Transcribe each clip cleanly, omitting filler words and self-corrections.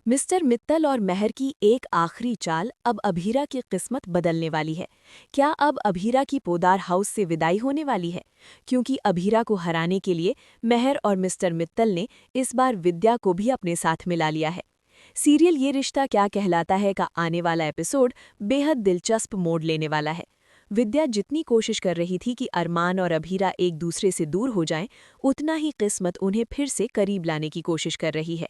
Mister Mittal और महर की एक आखिरी चाल अब अभीरा की किस्मत बदलने वाली है। क्या अब अभीरा की पोदार हाउस से विदाई होने वाली है? क्योंकि अभीरा को हराने के लिए महर और मिस्टर मित्तल ने इस बार विद्या को भी अपने साथ मिला लिया है। सीरियल ये रिश्ता क्या कहलाता है का आने वाला एपिसोड बेहद दिलचस्प मोड़ लेने वाला है। विद्या जितनी कोशिश कर रही थी कि अरमान और अभीरा एक दूसरे से दूर हो जाएं, उतना ही किस्मत उन्हें फिर से करीब लाने की कोशिश कर रही है।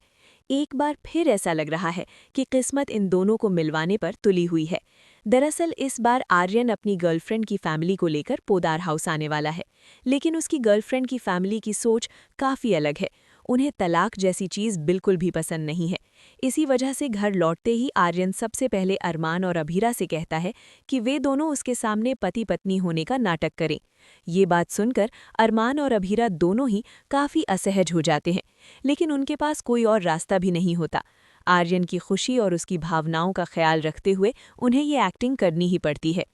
एक बार फिर ऐसा लग रहा है कि किस्मत इन दोनों को मिलवाने पर तुली हुई है। दरअसल इस बार आर्यन अपनी गर्लफ्रेंड की फैमिली को लेकर पोदार हाउस आने वाला है, लेकिन उसकी गर्लफ्रेंड की फैमिली की सोच काफ़ी अलग है। उन्हें तलाक जैसी चीज़ बिल्कुल भी पसंद नहीं है। इसी वजह से घर लौटते ही आर्यन सबसे पहले अरमान और अभीरा से कहता है कि वे दोनों उसके सामने पति पत्नी होने का नाटक करें। ये बात सुनकर अरमान और अभीरा दोनों ही काफ़ी असहज हो जाते हैं, लेकिन उनके पास कोई और रास्ता भी नहीं होता। आर्यन की खुशी और उसकी भावनाओं का ख्याल रखते हुए उन्हें ये एक्टिंग करनी ही पड़ती है।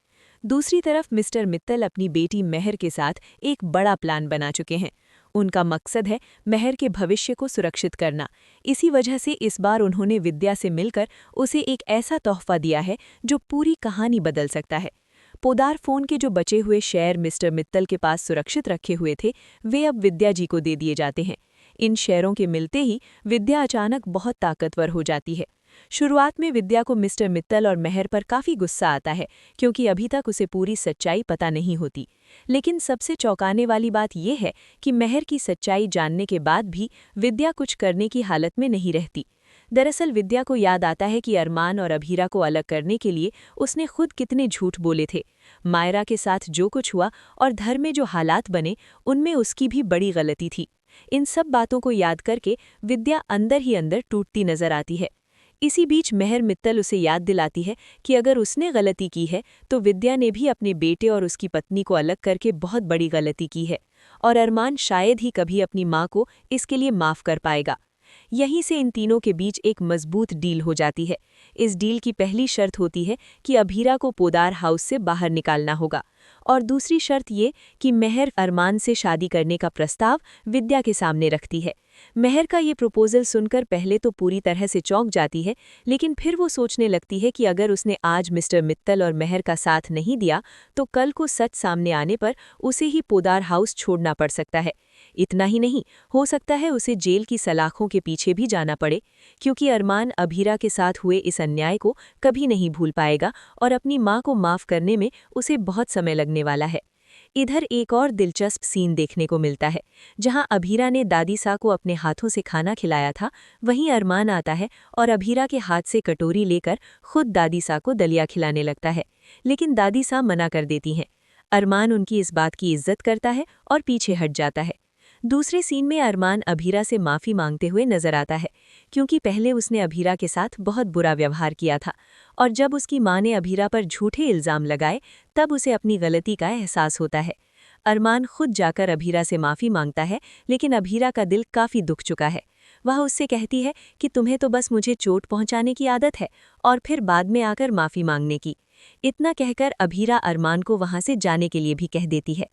दूसरी तरफ मिस्टर मित्तल अपनी बेटी महर के साथ एक बड़ा प्लान बना चुके हैं। उनका मकसद है महर के भविष्य को सुरक्षित करना। इसी वजह से इस बार उन्होंने विद्या से मिलकर उसे एक ऐसा तोहफा दिया है जो पूरी कहानी बदल सकता है। पोदार फोन के जो बचे हुए शेयर मिस्टर मित्तल के पास सुरक्षित रखे हुए थे, वे अब विद्या जी को दे दिए जाते हैं। इन शेयरों के मिलते ही विद्या अचानक बहुत ताकतवर हो जाती है। शुरुआत में विद्या को मिस्टर मित्तल और महर पर काफ़ी गुस्सा आता है, क्योंकि अभी तक उसे पूरी सच्चाई पता नहीं होती। लेकिन सबसे चौंकाने वाली बात यह है कि महर की सच्चाई जानने के बाद भी विद्या कुछ करने की हालत में नहीं रहती। दरअसल विद्या को याद आता है कि अरमान और अभीरा को अलग करने के लिए उसने खुद कितने झूठ बोले थे। मायरा के साथ जो कुछ हुआ और घर में जो हालात बने, उनमें उसकी भी बड़ी गलती थी। इन सब बातों को याद करके विद्या अंदर ही अंदर टूटती नजर आती है। इसी बीच महर मित्तल उसे याद दिलाती है कि अगर उसने गलती की है तो विद्या ने भी अपने बेटे और उसकी पत्नी को अलग करके बहुत बड़ी गलती की है, और अरमान शायद ही कभी अपनी मां को इसके लिए माफ़ कर पाएगा। यहीं से इन तीनों के बीच एक मजबूत डील हो जाती है। इस डील की पहली शर्त होती है कि अभीरा को पोदार हाउस से बाहर निकालना होगा, और दूसरी शर्त ये कि महर अरमान से शादी करने का प्रस्ताव विद्या के सामने रखती है। महर का ये प्रपोजल सुनकर पहले तो पूरी तरह से चौंक जाती है, लेकिन फिर वो सोचने लगती है कि अगर उसने आज मिस्टर मित्तल और महर का साथ नहीं दिया तो कल को सच सामने आने पर उसे ही पोदार हाउस छोड़ना पड़ सकता है। इतना ही नहीं, हो सकता है उसे जेल की सलाखों के पीछे भी जाना पड़े, क्योंकि अरमान अभीरा के साथ हुए इस अन्याय को कभी नहीं भूल पाएगा और अपनी मां को माफ़ करने में उसे बहुत समय लगने वाला है। इधर एक और दिलचस्प सीन देखने को मिलता है, जहां अभीरा ने दादी सा को अपने हाथों से खाना खिलाया था। वहीं अरमान आता है और अभीरा के हाथ से कटोरी लेकर खुद दादी सा को दलिया खिलाने लगता है, लेकिन दादी सा मना कर देती हैं। अरमान उनकी इस बात की इज्जत करता है और पीछे हट जाता है। दूसरे सीन में अरमान अभीरा से माफ़ी मांगते हुए नजर आता है, क्योंकि पहले उसने अभीरा के साथ बहुत बुरा व्यवहार किया था, और जब उसकी मां ने अभीरा पर झूठे इल्ज़ाम लगाए तब उसे अपनी गलती का एहसास होता है। अरमान खुद जाकर अभीरा से माफ़ी मांगता है, लेकिन अभीरा का दिल काफ़ी दुख चुका है। वह उससे कहती है कि तुम्हें तो बस मुझे चोट पहुंचाने की आदत है, और फिर बाद में आकर माफ़ी मांगने की। इतना कहकर अभीरा अरमान को वहां से जाने के लिए भी कह देती है।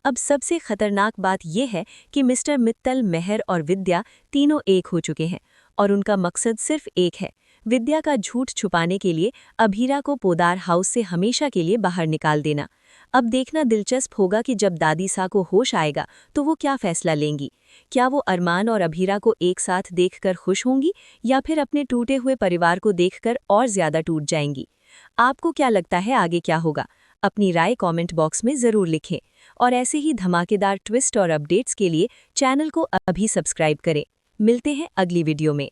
अब सबसे खतरनाक बात यह है कि मिस्टर मित्तल, महर और विद्या तीनों एक हो चुके हैं, और उनका मकसद सिर्फ एक है, विद्या का झूठ छुपाने के लिए अभीरा को पोदार हाउस से हमेशा के लिए बाहर निकाल देना। अब देखना दिलचस्प होगा कि जब दादी सा को होश आएगा तो वो क्या फैसला लेंगी। क्या वो अरमान और अभीरा को एक साथ देखकर खुश होंगी, या फिर अपने टूटे हुए परिवार को देखकर और ज्यादा टूट जाएंगी। आपको क्या लगता है आगे क्या होगा? अपनी राय कमेंट बॉक्स में ज़रूर लिखें, और ऐसे ही धमाकेदार ट्विस्ट और अपडेट्स के लिए चैनल को अभी सब्सक्राइब करें। मिलते हैं अगली वीडियो में।